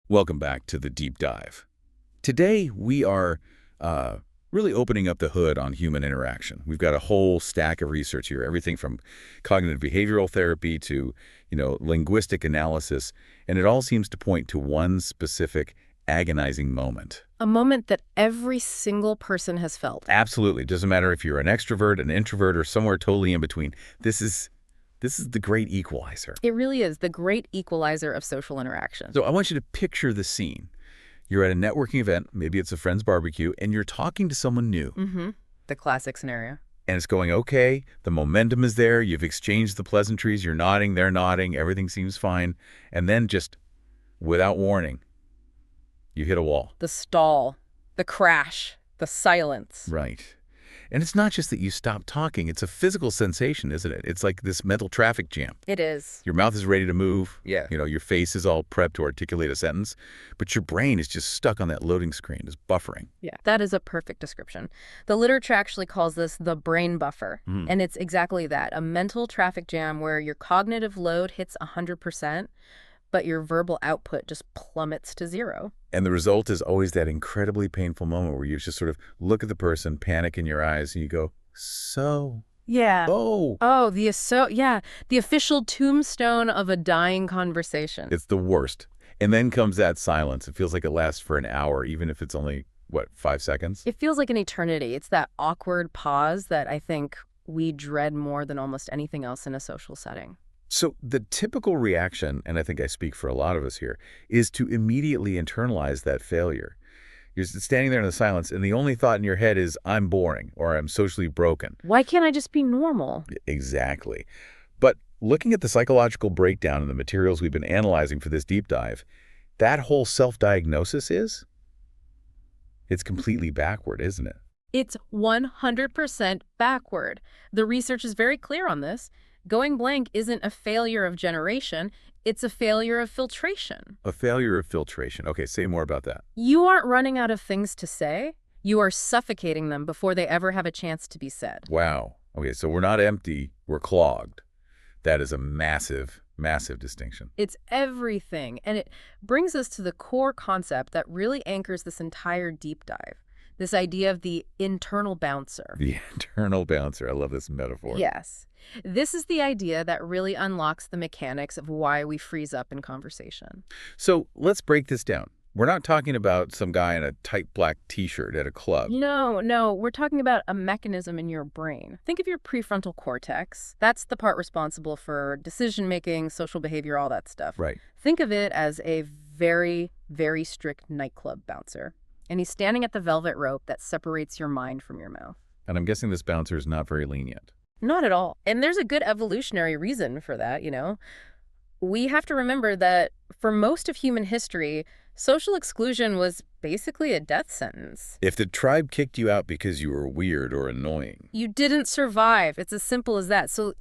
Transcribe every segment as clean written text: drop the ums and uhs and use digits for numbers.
Welcome back to the deep dive. Today, we are really opening up the hood on human interaction. We've got a whole stack of research here, everything from cognitive behavioral therapy to, linguistic analysis, and it all seems to point to one specific agonizing moment. A moment that every single person has felt. Absolutely. Doesn't matter if you're an extrovert, an introvert, or somewhere totally in between. This is the great equalizer. It really is the great equalizer of social interaction. So I want you to picture the scene. You're at a networking event, maybe it's a friend's barbecue, and you're talking to someone new. Mm-hmm. The classic scenario. And it's going okay, the momentum is there, you've exchanged the pleasantries, you're nodding, they're nodding, everything seems fine. And then just, without warning, you hit a wall. The stall, the crash, the silence. Right. And it's not just that you stop talking, it's a physical sensation, isn't it? It's like this mental traffic jam. It is. Your mouth is ready to move. Yeah. Your face is all prepped to articulate a sentence, but your brain is just stuck on that loading screen, is buffering. Yeah, that is a perfect description. The literature actually calls this the brain buffer. And it's exactly that, a mental traffic jam where your cognitive load hits 100%, but your verbal output just plummets to 0. And the result is always that incredibly painful moment where you just sort of look at the person, panic in your eyes, and you go, so? Yeah. Oh. The official tombstone of a dying conversation. It's the worst. And then comes that silence. It feels like it lasts for an hour, even if it's only, 5 seconds? It feels like an eternity. It's that awkward pause that I think we dread more than almost anything else in a social setting. So the typical reaction, and I think I speak for a lot of us here, is to immediately internalize that failure. You're standing there in the silence, and the only thought in your head is, I'm boring, or I'm socially broken. Why can't I just be normal? Exactly. But looking at the psychological breakdown in the materials we've been analyzing for this deep dive, that whole self-diagnosis it's completely backward, isn't it? It's 100% backward. The research is very clear on this. Going blank isn't a failure of generation, it's a failure of filtration. A failure of filtration. Okay, say more about that. You aren't running out of things to say. You are suffocating them before they ever have a chance to be said. Wow. Okay, so we're not empty, we're clogged. That is a massive, massive distinction. It's everything. And it brings us to the core concept that really anchors this entire deep dive. This idea of the internal bouncer. The internal bouncer. I love this metaphor. Yes. This is the idea that really unlocks the mechanics of why we freeze up in conversation. So let's break this down. We're not talking about some guy in a tight black t-shirt at a club. No. We're talking about a mechanism in your brain. Think of your prefrontal cortex. That's the part responsible for decision-making, social behavior, all that stuff. Right. Think of it as a very, very strict nightclub bouncer. And he's standing at the velvet rope that separates your mind from your mouth. And I'm guessing this bouncer is not very lenient. Not at all. And there's a good evolutionary reason for that, We have to remember that for most of human history, social exclusion was basically a death sentence. If the tribe kicked you out because you were weird or annoying, you didn't survive. It's as simple as that. So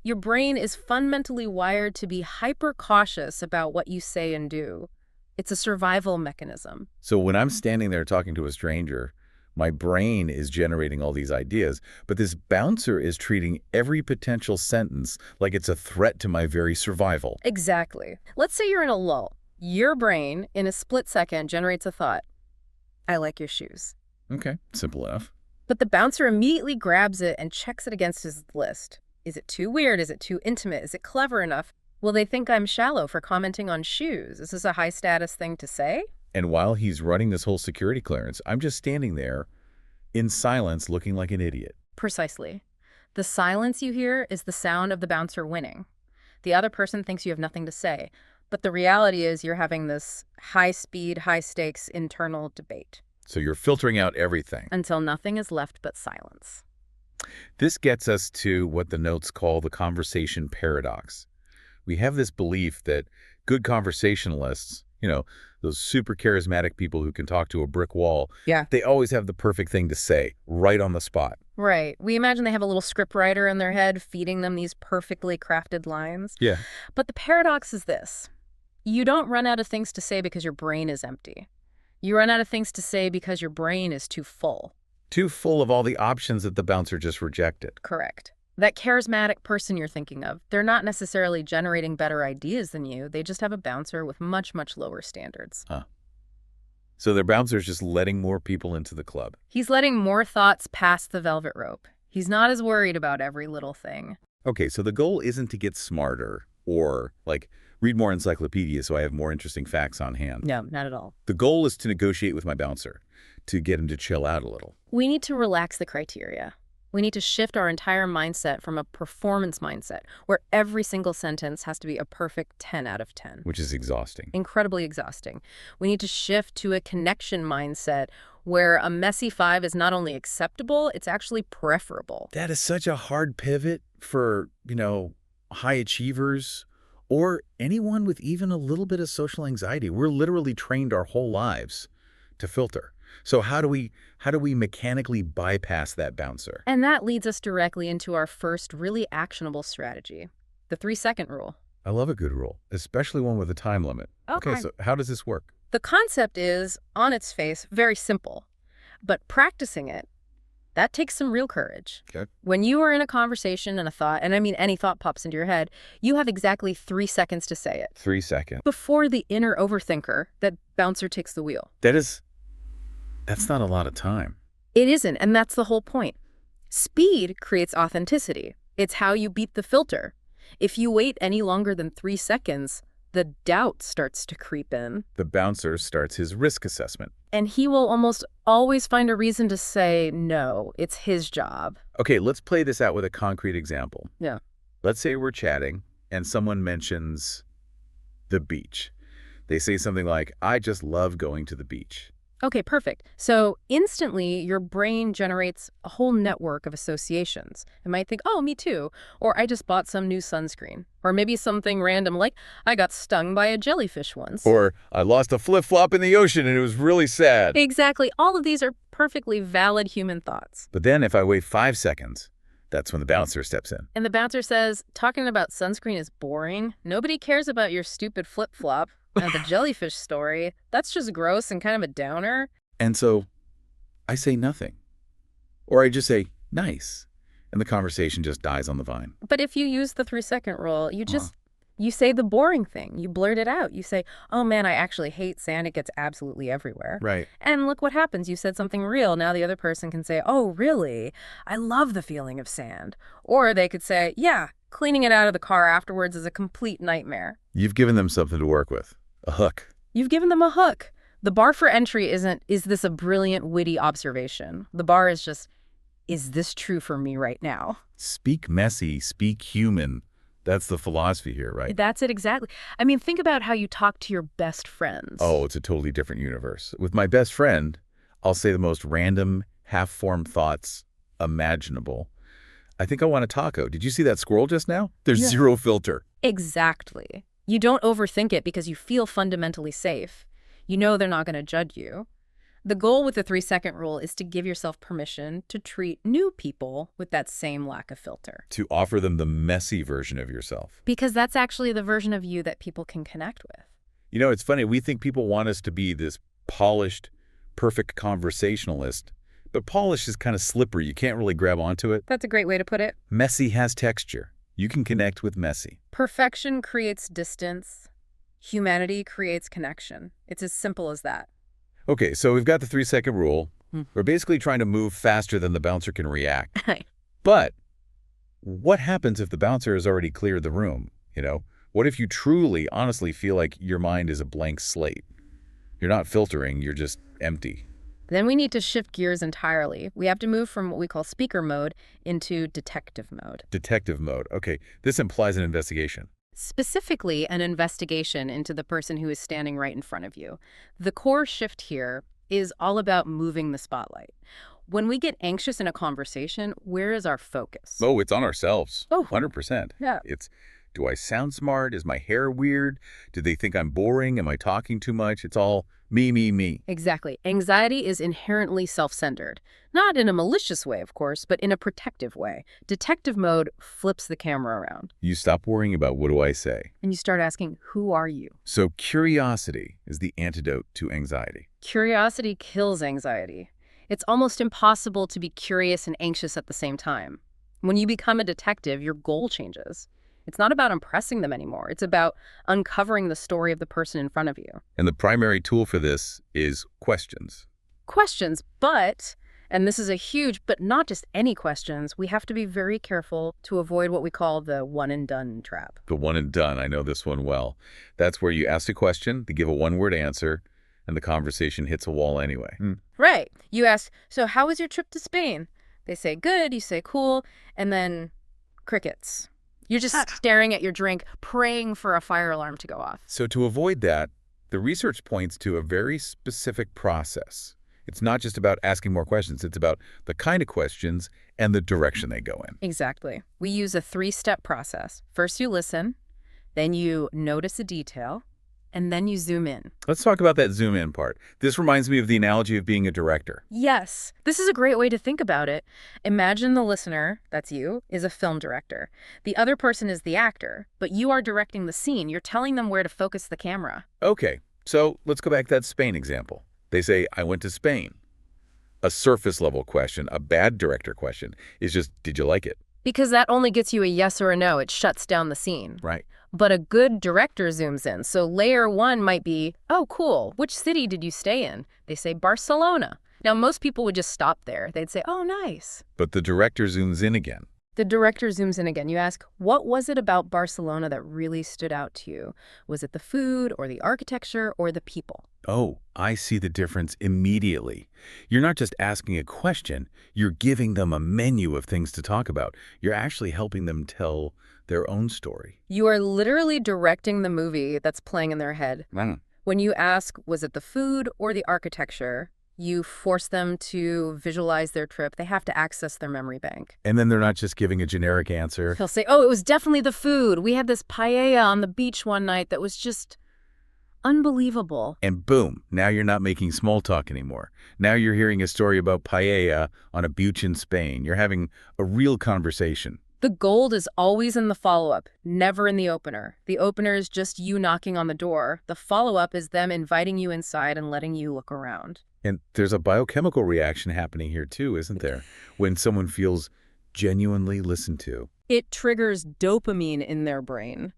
your brain is fundamentally wired to be hyper cautious about what you say and do. It's a survival mechanism. So when I'm standing there talking to a stranger, my brain is generating all these ideas, but this bouncer is treating every potential sentence like it's a threat to my very survival. Exactly. Let's say you're in a lull. Your brain, in a split second, generates a thought. I like your shoes. Okay, simple enough. But the bouncer immediately grabs it and checks it against his list. Is it too weird? Is it too intimate? Is it clever enough? Will they think I'm shallow for commenting on shoes? Is this a high-status thing to say? And while he's running this whole security clearance, I'm just standing there in silence looking like an idiot. Precisely. The silence you hear is the sound of the bouncer winning. The other person thinks you have nothing to say, but the reality is you're having this high-speed, high-stakes internal debate. So you're filtering out everything. Until nothing is left but silence. This gets us to what the notes call the conversation paradox. We have this belief that good conversationalists, those super charismatic people who can talk to a brick wall, they always have the perfect thing to say right on the spot. Right. We imagine they have a little scriptwriter in their head feeding them these perfectly crafted lines. Yeah. But the paradox is this. You don't run out of things to say because your brain is empty. You run out of things to say because your brain is too full. Too full of all the options that the bouncer just rejected. Correct. That charismatic person you're thinking of, they're not necessarily generating better ideas than you. They just have a bouncer with much, much lower standards. Huh. So their bouncer's just letting more people into the club. He's letting more thoughts pass the velvet rope. He's not as worried about every little thing. Okay, so the goal isn't to get smarter or, like, read more encyclopedias so I have more interesting facts on hand. No, not at all. The goal is to negotiate with my bouncer, to get him to chill out a little. We need to relax the criteria. We need to shift our entire mindset from a performance mindset, where every single sentence has to be a perfect 10 out of 10. Which is exhausting. Incredibly exhausting. We need to shift to a connection mindset where a messy 5 is not only acceptable, it's actually preferable. That is such a hard pivot for, high achievers or anyone with even a little bit of social anxiety. We're literally trained our whole lives to filter. So how do we mechanically bypass that bouncer? And that leads us directly into our first really actionable strategy, the 3-second rule. I love a good rule, especially one with a time limit. Okay, so how does this work? The concept is, on its face, very simple. But practicing it, that takes some real courage. Okay. When you are in a conversation and a thought, and I mean any thought pops into your head, you have exactly 3 seconds to say it. 3 seconds. Before the inner overthinker, that bouncer takes the wheel. That's not a lot of time. It isn't, and that's the whole point. Speed creates authenticity. It's how you beat the filter. If you wait any longer than 3 seconds, the doubt starts to creep in. The bouncer starts his risk assessment. And he will almost always find a reason to say no. It's his job. Okay, let's play this out with a concrete example. Yeah. Let's say we're chatting and someone mentions the beach. They say something like, I just love going to the beach. Okay, perfect. So instantly, your brain generates a whole network of associations. It might think, oh, me too. Or I just bought some new sunscreen. Or maybe something random like, I got stung by a jellyfish once. Or I lost a flip-flop in the ocean and it was really sad. Exactly. All of these are perfectly valid human thoughts. But then if I wait 5 seconds, that's when the bouncer steps in. And the bouncer says, talking about sunscreen is boring. Nobody cares about your stupid flip-flop. And the jellyfish story, that's just gross and kind of a downer. And so I say nothing. Or I just say, nice. And the conversation just dies on the vine. But if you use the 3-second rule, you say the boring thing. You blurt it out. You say, oh man, I actually hate sand. It gets absolutely everywhere. Right. And look what happens. You said something real. Now the other person can say, oh, really? I love the feeling of sand. Or they could say, yeah, cleaning it out of the car afterwards is a complete nightmare. You've given them something to work with. A hook. You've given them a hook. The bar for entry isn't, is this a brilliant, witty observation? The bar is just, is this true for me right now? Speak messy, speak human. That's the philosophy here, right? That's it exactly. I mean, think about how you talk to your best friends. Oh, it's a totally different universe. With my best friend, I'll say the most random, half-formed thoughts imaginable. I think I want a taco. Did you see that squirrel just now? There's zero filter. Exactly. You don't overthink it because you feel fundamentally safe. You know they're not going to judge you. The goal with the 3-second rule is to give yourself permission to treat new people with that same lack of filter. To offer them the messy version of yourself. Because that's actually the version of you that people can connect with. You know, it's funny. We think people want us to be this polished, perfect conversationalist. But polished is kind of slippery. You can't really grab onto it. That's a great way to put it. Messy has texture. You can connect with messy. Perfection creates distance. Humanity creates connection. It's as simple as that. Okay, so we've got the 3-second rule. We're basically trying to move faster than the bouncer can react. But what happens if the bouncer has already cleared the room? What if you truly, honestly feel like your mind is a blank slate? You're not filtering, you're just empty. Then we need to shift gears entirely. We have to move from what we call speaker mode into detective mode. Detective mode. Okay, this implies an investigation. Specifically, an investigation into the person who is standing right in front of you. The core shift here is all about moving the spotlight. When we get anxious in a conversation, where is our focus? Oh, it's on ourselves. Oh, 100%. Yeah. It's, do I sound smart? Is my hair weird? Do they think I'm boring? Am I talking too much? It's all me, me, me. Exactly. Anxiety is inherently self-centered. Not in a malicious way, of course, but in a protective way. Detective mode flips the camera around. You stop worrying about what do I say. And you start asking, who are you? So curiosity is the antidote to anxiety. Curiosity kills anxiety. It's almost impossible to be curious and anxious at the same time. When you become a detective, your goal changes. It's not about impressing them anymore. It's about uncovering the story of the person in front of you. And the primary tool for this is questions. Questions, but, and this is a huge, but not just any questions, we have to be very careful to avoid what we call the one and done trap. The one and done, I know this one well. That's where you ask a question, they give a one-word answer, and the conversation hits a wall anyway. Right. You ask, so how was your trip to Spain? They say, good. You say, cool. And then crickets. You're just staring at your drink, praying for a fire alarm to go off. So to avoid that, the research points to a very specific process. It's not just about asking more questions. It's about the kind of questions and the direction they go in. Exactly. We use a 3-step process. First, you listen. Then you notice a detail. And then you zoom in. Let's talk about that zoom in part. This reminds me of the analogy of being a director. Yes. This is a great way to think about it. Imagine the listener, that's you, is a film director. The other person is the actor, but you are directing the scene. You're telling them where to focus the camera. Okay, so let's go back to that Spain example. They say, I went to Spain. A surface level question, a bad director question, is just, did you like it? Because that only gets you a yes or a no. It shuts down the scene. Right. But a good director zooms in. So layer 1 might be, oh, cool. Which city did you stay in? They say Barcelona. Now, most people would just stop there. They'd say, oh, nice. But the director zooms in again. The director zooms in again. You ask, what was it about Barcelona that really stood out to you? Was it the food or the architecture or the people? Oh, I see the difference immediately. You're not just asking a question, you're giving them a menu of things to talk about. You're actually helping them tell their own story. You are literally directing the movie that's playing in their head. When you ask, was it the food or the architecture, you force them to visualize their trip. They have to access their memory bank. And then they're not just giving a generic answer. He'll say, oh, it was definitely the food. We had this paella on the beach one night that was just unbelievable. And boom, now you're not making small talk anymore. Now you're hearing a story about paella on a beach in Spain. You're having a real conversation. The gold is always in the follow-up, never in the opener. The opener is just you knocking on the door. The follow-up is them inviting you inside and letting you look around. And there's a biochemical reaction happening here too, isn't there? When someone feels genuinely listened to. It triggers dopamine in their brain.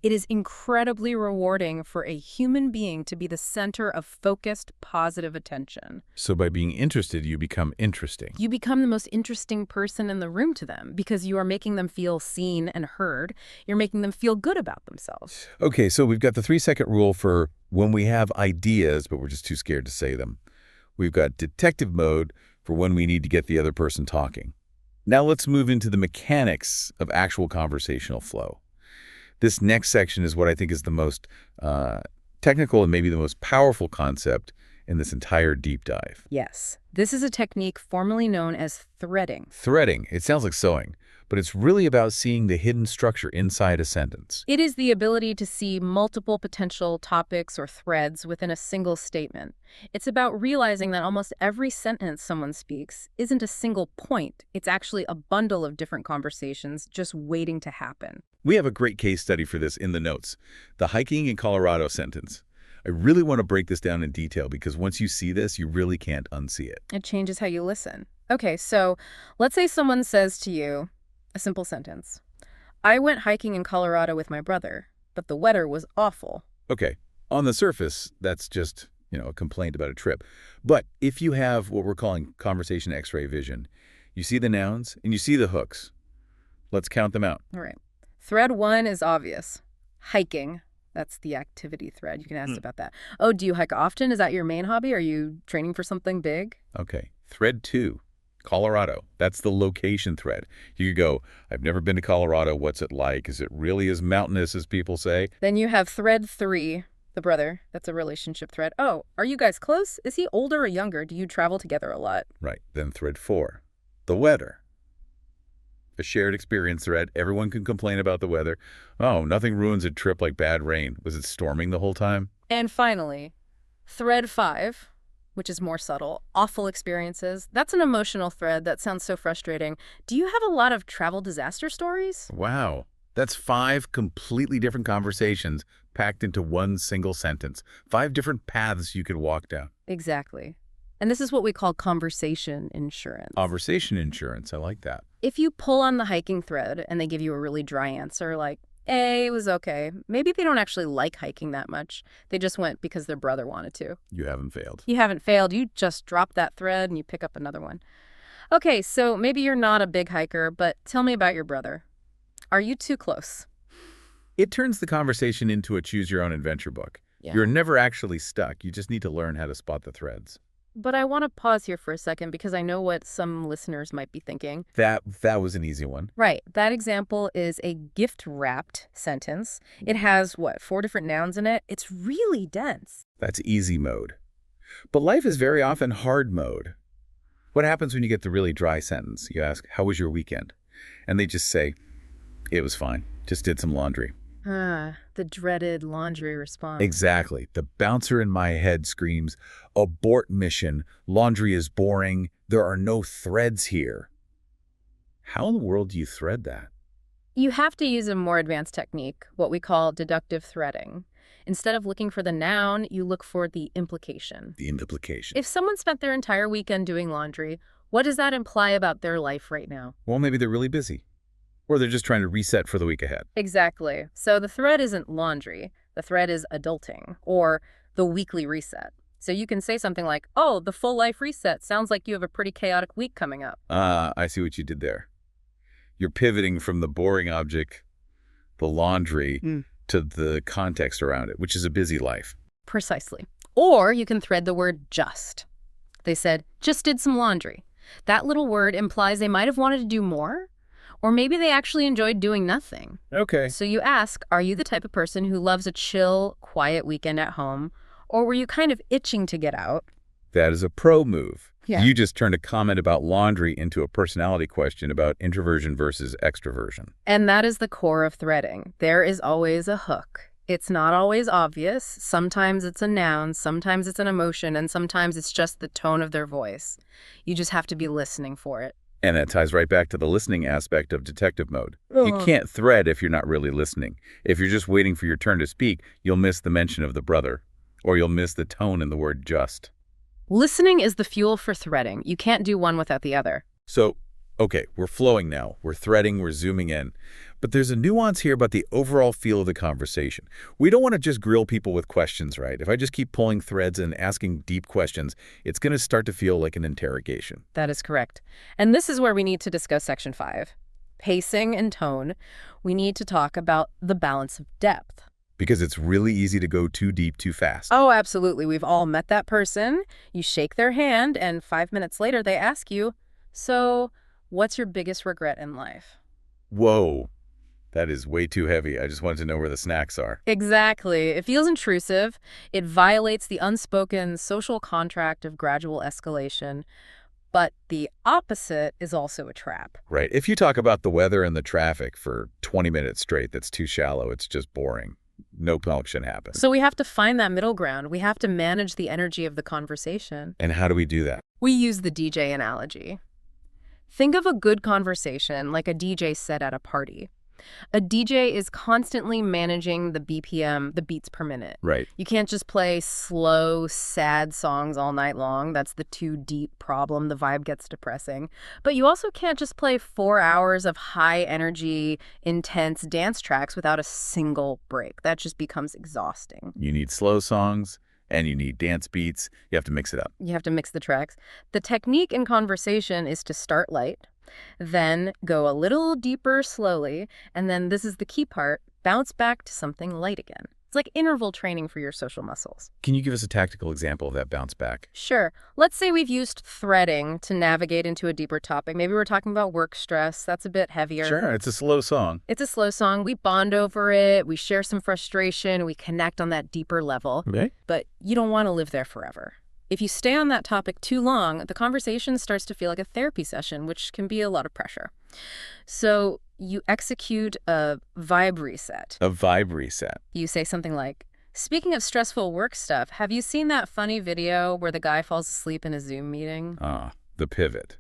It is incredibly rewarding for a human being to be the center of focused, positive attention. So by being interested, you become interesting. You become the most interesting person in the room to them because you are making them feel seen and heard. You're making them feel good about themselves. Okay, so we've got the 3-second rule for when we have ideas, but we're just too scared to say them. We've got detective mode for when we need to get the other person talking. Now let's move into the mechanics of actual conversational flow. This next section is what I think is the most technical and maybe the most powerful concept in this entire deep dive. Yes. This is a technique formerly known as threading. Threading. It sounds like sewing, but it's really about seeing the hidden structure inside a sentence. It is the ability to see multiple potential topics or threads within a single statement. It's about realizing that almost every sentence someone speaks isn't a single point. It's actually a bundle of different conversations just waiting to happen. We have a great case study for this in the notes. The hiking in Colorado sentence. I really want to break this down in detail because once you see this, you really can't unsee it. It changes how you listen. Okay, so let's say someone says to you a simple sentence. I went hiking in Colorado with my brother, but the weather was awful. Okay, on the surface, that's just, a complaint about a trip. But if you have what we're calling conversation X-ray vision, you see the nouns and you see the hooks. Let's count them out. All right. Thread 1 is obvious. Hiking. That's the activity thread. You can ask about that. Oh, do you hike often? Is that your main hobby? Are you training for something big? Okay. Thread 2, Colorado. That's the location thread. You could go, I've never been to Colorado. What's it like? Is it really as mountainous as people say? Then you have thread 3, the brother. That's a relationship thread. Oh, are you guys close? Is he older or younger? Do you travel together a lot? Right. Then thread 4, the weather. A shared experience thread. Everyone can complain about the weather. Oh, nothing ruins a trip like bad rain. Was it storming the whole time? And finally, thread 5, which is more subtle, awful experiences. That's an emotional thread that sounds so frustrating. Do you have a lot of travel disaster stories? Wow. That's 5 completely different conversations packed into one single sentence. 5 different paths you could walk down. Exactly. And this is what we call conversation insurance. Conversation insurance, I like that. If you pull on the hiking thread and they give you a really dry answer like, it was okay. Maybe they don't actually like hiking that much. They just went because their brother wanted to. You haven't failed. You haven't failed. You just drop that thread and you pick up another one. Okay, so maybe you're not a big hiker, but tell me about your brother. Are you too close? It turns the conversation into a choose-your-own-adventure book. Yeah. You're never actually stuck. You just need to learn how to spot the threads. But I want to pause here for a second because I know what some listeners might be thinking. That was an easy one. Right. That example is a gift-wrapped sentence. It has, 4 different nouns in it? It's really dense. That's easy mode. But life is very often hard mode. What happens when you get the really dry sentence? You ask, how was your weekend? And they just say, it was fine. Just did some laundry. The dreaded laundry response. Exactly. The bouncer in my head screams, abort mission. Laundry is boring. There are no threads here. How in the world do you thread that? You have to use a more advanced technique, what we call deductive threading. Instead of looking for the noun, you look for the implication. The implication. If someone spent their entire weekend doing laundry, what does that imply about their life right now? Well, maybe they're really busy. Or they're just trying to reset for the week ahead. Exactly. So the thread isn't laundry. The thread is adulting, or the weekly reset. So you can say something like, oh, the full life reset sounds like you have a pretty chaotic week coming up. I see what you did there. You're pivoting from the boring object, the laundry, to the context around it, which is a busy life. Precisely. Or you can thread the word just. They said, just did some laundry. That little word implies they might have wanted to do more, or maybe they actually enjoyed doing nothing. Okay. So you ask, are you the type of person who loves a chill, quiet weekend at home, or were you kind of itching to get out? That is a pro move. Yeah. You just turned a comment about laundry into a personality question about introversion versus extroversion. And that is the core of threading. There is always a hook. It's not always obvious. Sometimes it's a noun, sometimes it's an emotion, and sometimes it's just the tone of their voice. You just have to be listening for it. And that ties right back to the listening aspect of detective mode. You can't thread if you're not really listening. If you're just waiting for your turn to speak, you'll miss the mention of the brother, or you'll miss the tone in the word just. Listening is the fuel for threading. You can't do one without the other. So, okay, we're flowing now. We're threading, we're zooming in. But there's a nuance here about the overall feel of the conversation. We don't want to just grill people with questions, right? If I just keep pulling threads and asking deep questions, it's going to start to feel like an interrogation. That is correct. And this is where we need to discuss Section 5. Pacing and tone. We need to talk about the balance of depth. Because it's really easy to go too deep too fast. Oh, absolutely. We've all met that person. You shake their hand, and 5 minutes later they ask you, so what's your biggest regret in life? Whoa. That is way too heavy. I just wanted to know where the snacks are. Exactly. It feels intrusive. It violates the unspoken social contract of gradual escalation. But the opposite is also a trap. Right. If you talk about the weather and the traffic for 20 minutes straight, that's too shallow. It's just boring. No connection happens. So we have to find that middle ground. We have to manage the energy of the conversation. And how do we do that? We use the DJ analogy. Think of a good conversation like a DJ set at a party. A DJ is constantly managing the BPM, the beats per minute. Right. You can't just play slow, sad songs all night long. That's the too deep problem. The vibe gets depressing. But you also can't just play 4 hours of high energy, intense dance tracks without a single break. That just becomes exhausting. You need slow songs and you need dance beats. You have to mix it up. You have to mix the tracks. The technique in conversation is to start light, then go a little deeper slowly, and then this is the key part, bounce back to something light again. It's like interval training for your social muscles. Can you give us a tactical example of that bounce back? Sure. Let's say we've used threading to navigate into a deeper topic. Maybe we're talking about work stress. That's a bit heavier. Sure, it's a slow song. It's a slow song. We bond over it. We share some frustration. We connect on that deeper level. Okay. But you don't want to live there forever. If you stay on that topic too long, the conversation starts to feel like a therapy session, which can be a lot of pressure. So you execute a vibe reset. A vibe reset. You say something like, speaking of stressful work stuff, have you seen that funny video where the guy falls asleep in a Zoom meeting? The pivot.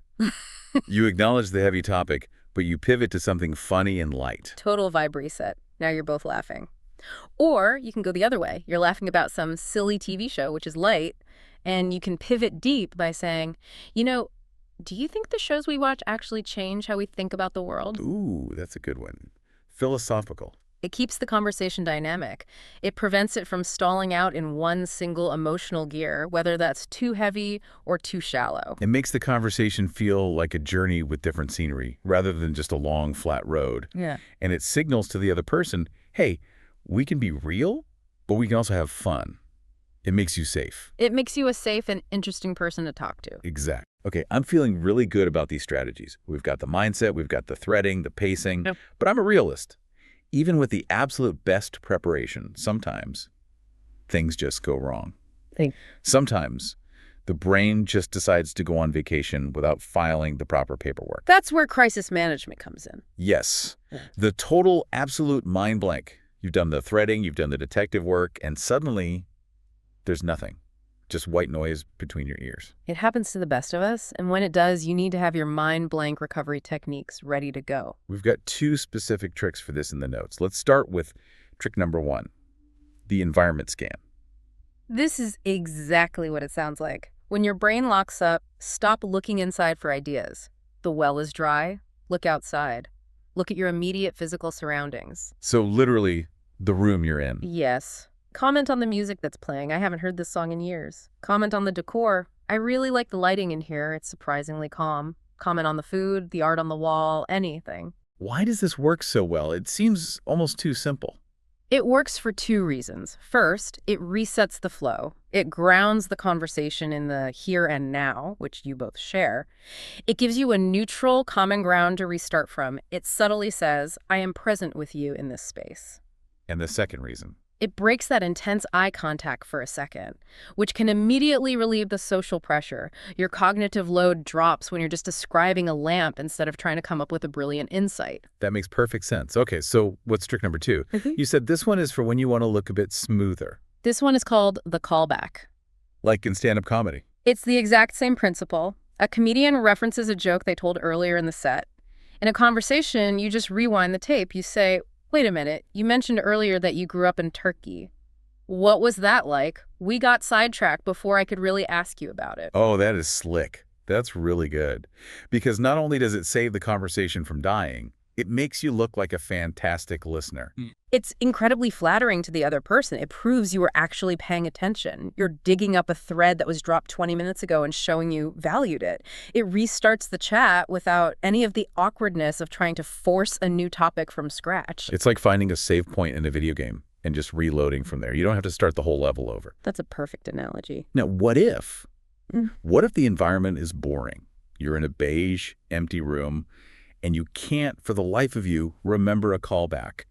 You acknowledge the heavy topic, but you pivot to something funny and light. Total vibe reset. Now you're both laughing. Or you can go the other way. You're laughing about some silly TV show, which is light, And you can pivot deep by saying, do you think the shows we watch actually change how we think about the world? Ooh, that's a good one. Philosophical. It keeps the conversation dynamic. It prevents it from stalling out in one single emotional gear, whether that's too heavy or too shallow. It makes the conversation feel like a journey with different scenery rather than just a long, flat road. Yeah. And it signals to the other person, hey, we can be real, but we can also have fun. It makes you safe. It makes you a safe and interesting person to talk to. Exactly. Okay, I'm feeling really good about these strategies. We've got the mindset, we've got the threading, the pacing, Yep. but I'm a realist. Even with the absolute best preparation, sometimes things just go wrong. Sometimes the brain just decides to go on vacation without filing the proper paperwork. That's where crisis management comes in. Yes, the total absolute mind blank. You've done the threading, you've done the detective work, and suddenly there's nothing. Just white noise between your ears. It happens to the best of us, and when it does, you need to have your mind blank recovery techniques ready to go. We've got 2 specific tricks for this in the notes. Let's start with trick number 1, the environment scan. This is exactly what it sounds like. When your brain locks up, stop looking inside for ideas. The well is dry. Look outside. Look at your immediate physical surroundings. So literally, the room you're in. Yes. Comment on the music that's playing. I haven't heard this song in years. Comment on the decor. I really like the lighting in here. It's surprisingly calm. Comment on the food, the art on the wall, anything. Why does this work so well? It seems almost too simple. It works for 2 reasons. First, it resets the flow. It grounds the conversation in the here and now, which you both share. It gives you a neutral, common ground to restart from. It subtly says, I am present with you in this space. And the second reason. It breaks that intense eye contact for a second, which can immediately relieve the social pressure. Your cognitive load drops when you're just describing a lamp instead of trying to come up with a brilliant insight. That makes perfect sense. Okay, so what's trick number 2? You said this one is for when you want to look a bit smoother. This one is called the callback. Like in stand-up comedy. It's the exact same principle. A comedian references a joke they told earlier in the set. In a conversation, you just rewind the tape. You say, wait a minute, you mentioned earlier that you grew up in Turkey. What was that like? We got sidetracked before I could really ask you about it. Oh, that is slick. That's really good. Because not only does it save the conversation from dying, it makes you look like a fantastic listener. It's incredibly flattering to the other person. It proves you were actually paying attention. You're digging up a thread that was dropped 20 minutes ago and showing you valued it. It restarts the chat without any of the awkwardness of trying to force a new topic from scratch. It's like finding a save point in a video game and just reloading from there. You don't have to start the whole level over. That's a perfect analogy. Now, what if? What if the environment is boring? You're in a beige, empty room, and you can't, for the life of you, remember a callback.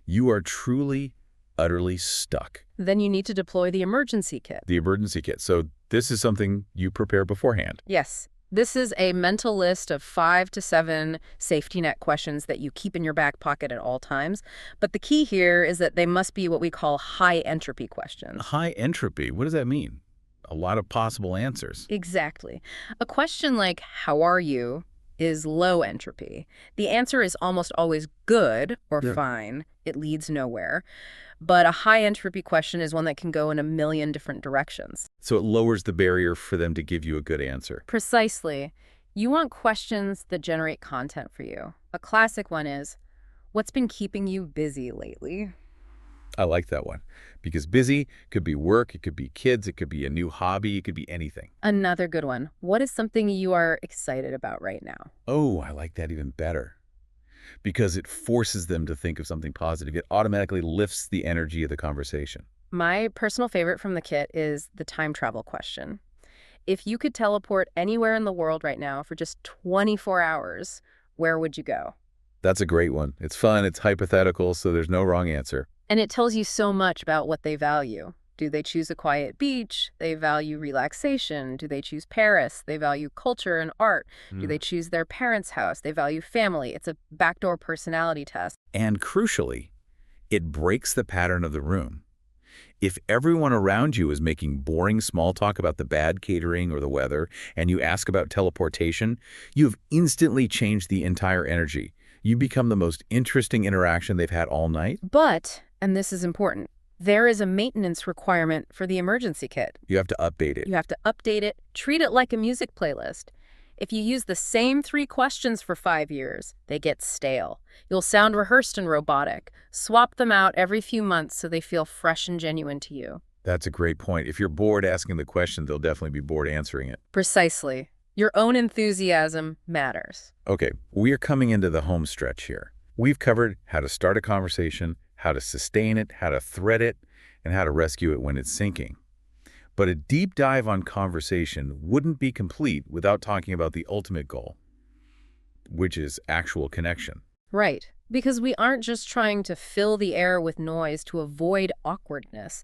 You are truly, utterly stuck. Then you need to deploy the emergency kit. The emergency kit. So this is something you prepare beforehand. Yes. This is a mental list of 5 to 7 safety net questions that you keep in your back pocket at all times. But the key here is that they must be what we call high entropy questions. High entropy, what does that mean? A lot of possible answers. Exactly. A question like, how are you, is low entropy. The answer is almost always good or fine. It leads nowhere. But a high entropy question is one that can go in a million different directions. So it lowers the barrier for them to give you a good answer. Precisely. You want questions that generate content for you. A classic one is, what's been keeping you busy lately? I like that one. Because busy could be work, it could be kids, it could be a new hobby, it could be anything. Another good one. What is something you are excited about right now? Oh, I like that even better. Because it forces them to think of something positive. It automatically lifts the energy of the conversation. My personal favorite from the kit is the time travel question. If you could teleport anywhere in the world right now for just 24 hours, where would you go? That's a great one. It's fun, it's hypothetical, so there's no wrong answer. And it tells you so much about what they value. Do they choose a quiet beach? They value relaxation. Do they choose Paris? They value culture and art. Do they choose their parents' house? They value family. It's a backdoor personality test. And crucially, it breaks the pattern of the room. If everyone around you is making boring small talk about the bad catering or the weather, and you ask about teleportation, you've instantly changed the entire energy. You become the most interesting interaction they've had all night. But, and this is important, There is a maintenance requirement for the emergency kit. You have to update it. You have to update it, treat it like a music playlist. If you use the same 3 questions for 5 years, they get stale. You'll sound rehearsed and robotic. Swap them out every few months so they feel fresh and genuine to you. That's a great point. If you're bored asking the question, they'll definitely be bored answering it. Precisely. Your own enthusiasm matters. Okay, we are coming into the home stretch here. We've covered how to start a conversation, how to sustain it, how to thread it, and how to rescue it when it's sinking. But a deep dive on conversation wouldn't be complete without talking about the ultimate goal, which is actual connection. Right. Because we aren't just trying to fill the air with noise to avoid awkwardness.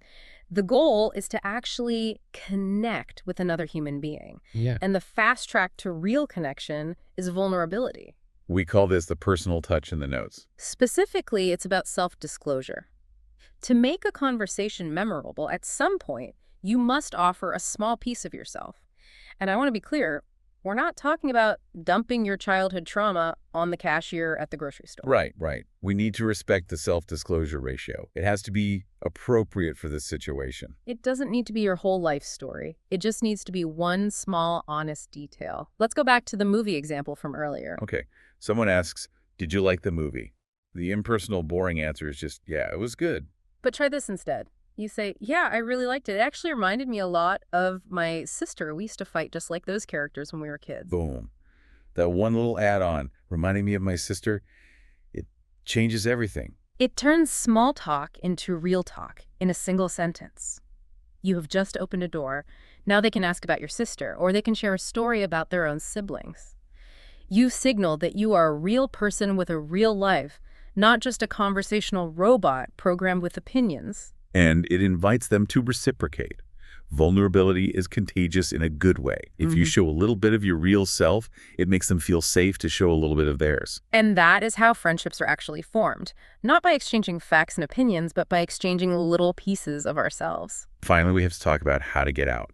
The goal is to actually connect with another human being. Yeah. And the fast track to real connection is vulnerability. We call this the personal touch in the notes. Specifically, it's about self-disclosure. To make a conversation memorable, at some point, you must offer a small piece of yourself. And I want to be clear, we're not talking about dumping your childhood trauma on the cashier at the grocery store. Right. We need to respect the self-disclosure ratio. It has to be appropriate for this situation. It doesn't need to be your whole life story. It just needs to be one small, honest detail. Let's go back to the movie example from earlier. Okay, someone asks, did you like the movie? The impersonal, boring answer is just, yeah, it was good. But try this instead. You say, yeah, I really liked it. It actually reminded me a lot of my sister. We used to fight just like those characters when we were kids. Boom. That one little add-on, reminding me of my sister, it changes everything. It turns small talk into real talk in a single sentence. You have just opened a door. Now they can ask about your sister, or they can share a story about their own siblings. You signal that you are a real person with a real life, not just a conversational robot programmed with opinions. And it invites them to reciprocate. Vulnerability is contagious in a good way. If you show a little bit of your real self, it makes them feel safe to show a little bit of theirs. And that is how friendships are actually formed, not by exchanging facts and opinions, but by exchanging little pieces of ourselves. Finally, we have to talk about how to get out.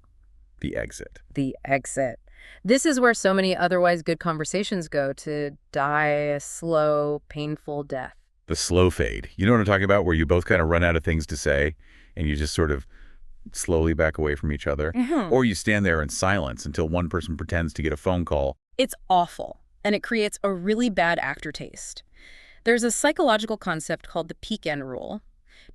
The exit. The exit. This is where so many otherwise good conversations go to die a slow, painful death. The slow fade. You know what I'm talking about? Where you both kind of run out of things to say and you just sort of slowly back away from each other. Or you stand there in silence until one person pretends to get a phone call. It's awful, and it creates a really bad aftertaste. There's a psychological concept called the peak end rule.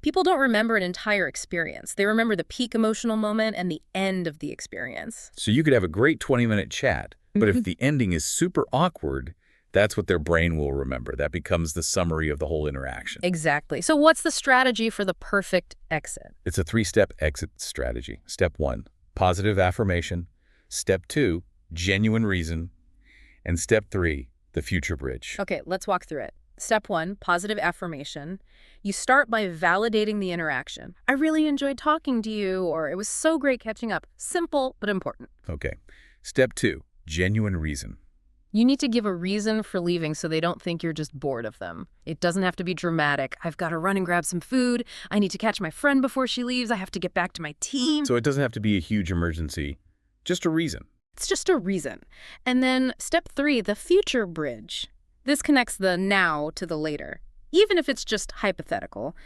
People don't remember an entire experience. They remember the peak emotional moment and the end of the experience. So you could have a great 20-minute chat, but if the ending is super awkward, that's what their brain will remember. That becomes the summary of the whole interaction. Exactly. So what's the strategy for the perfect exit? It's a 3-step exit strategy. Step 1, positive affirmation. Step 2, genuine reason. And step 3, the future bridge. Okay, let's walk through it. Step 1, positive affirmation. You start by validating the interaction. I really enjoyed talking to you, or it was so great catching up. Simple, but important. Okay. Step 2, genuine reason. You need to give a reason for leaving so they don't think you're just bored of them. It doesn't have to be dramatic. I've got to run and grab some food. I need to catch my friend before she leaves. I have to get back to my team. So it doesn't have to be a huge emergency, just a reason. It's just a reason. And then step 3, the future bridge. This connects the now to the later, even if it's just hypothetical.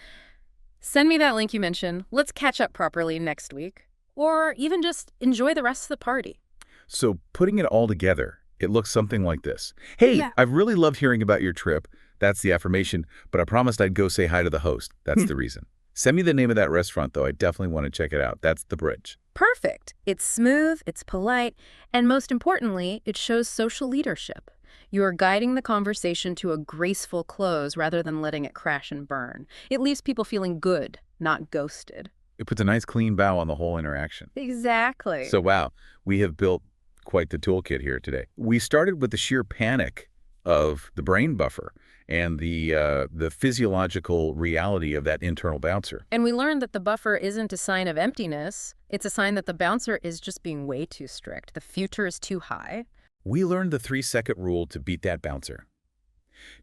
Send me that link you mentioned. Let's catch up properly next week. Or even just enjoy the rest of the party. So putting it all together, it looks something like this. Hey, Yeah. I've really loved hearing about your trip. That's the affirmation, but I promised I'd go say hi to the host. That's the reason. Send me the name of that restaurant, though. I definitely want to check it out. That's the bridge. Perfect. It's smooth, it's polite, and most importantly, it shows social leadership. You are guiding the conversation to a graceful close rather than letting it crash and burn. It leaves people feeling good, not ghosted. It puts a nice clean bow on the whole interaction. Exactly. So wow, we have built quite the toolkit here today. We started with the sheer panic of the brain buffer and the physiological reality of that internal bouncer. And we learned that the buffer isn't a sign of emptiness. It's a sign that the bouncer is just being way too strict. The future is too high. We learned the 3-second rule to beat that bouncer.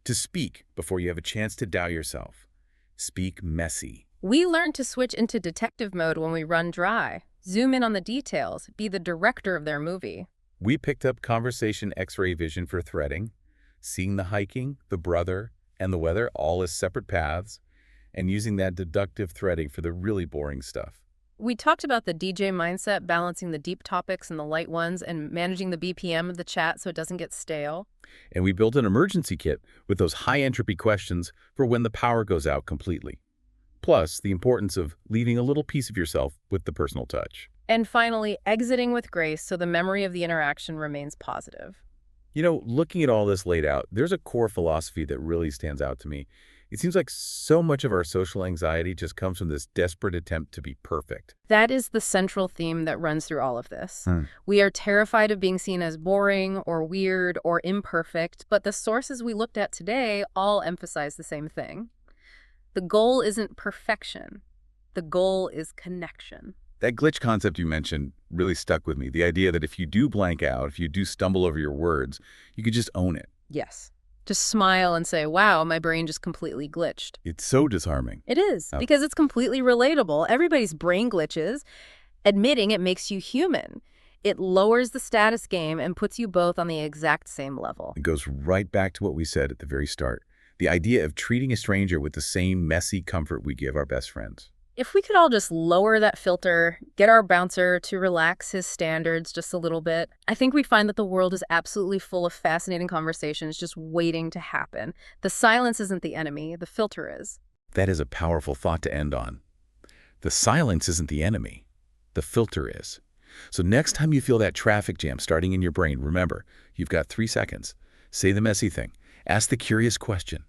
To speak before you have a chance to doubt yourself. Speak messy. We learned to switch into detective mode when we run dry. Zoom in on the details. Be the director of their movie. We picked up conversation X-ray vision for threading, seeing the hiking, the brother, and the weather all as separate paths, and using that deductive threading for the really boring stuff. We talked about the DJ mindset, balancing the deep topics and the light ones, and managing the BPM of the chat so it doesn't get stale. And we built an emergency kit with those high-entropy questions for when the power goes out completely. Plus, the importance of leaving a little piece of yourself with the personal touch. And finally, exiting with grace so the memory of the interaction remains positive. You know, looking at all this laid out, there's a core philosophy that really stands out to me. It seems like so much of our social anxiety just comes from this desperate attempt to be perfect. That is the central theme that runs through all of this. Hmm. We are terrified of being seen as boring or weird or imperfect, but the sources we looked at today all emphasize the same thing. The goal isn't perfection. The goal is connection. That glitch concept you mentioned really stuck with me. The idea that if you do blank out, if you do stumble over your words, you could just own it. Yes. Just smile and say, wow, my brain just completely glitched. It's so disarming. It is, Oh. because it's completely relatable. Everybody's brain glitches. Admitting it makes you human. It lowers the status game and puts you both on the exact same level. It goes right back to what we said at the very start. The idea of treating a stranger with the same messy comfort we give our best friends. If we could all just lower that filter, get our bouncer to relax his standards just a little bit, I think we'd find that the world is absolutely full of fascinating conversations just waiting to happen. The silence isn't the enemy, the filter is. That is a powerful thought to end on. The silence isn't the enemy. The filter is. So next time you feel that traffic jam starting in your brain, remember, you've got 3 seconds. Say the messy thing. Ask the curious question.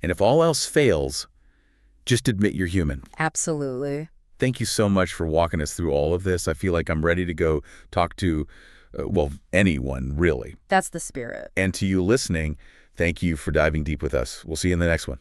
And if all else fails, just admit you're human. Absolutely. Thank you so much for walking us through all of this. I feel like I'm ready to go talk to, well, anyone, really. That's the spirit. And to you listening, thank you for diving deep with us. We'll see you in the next one.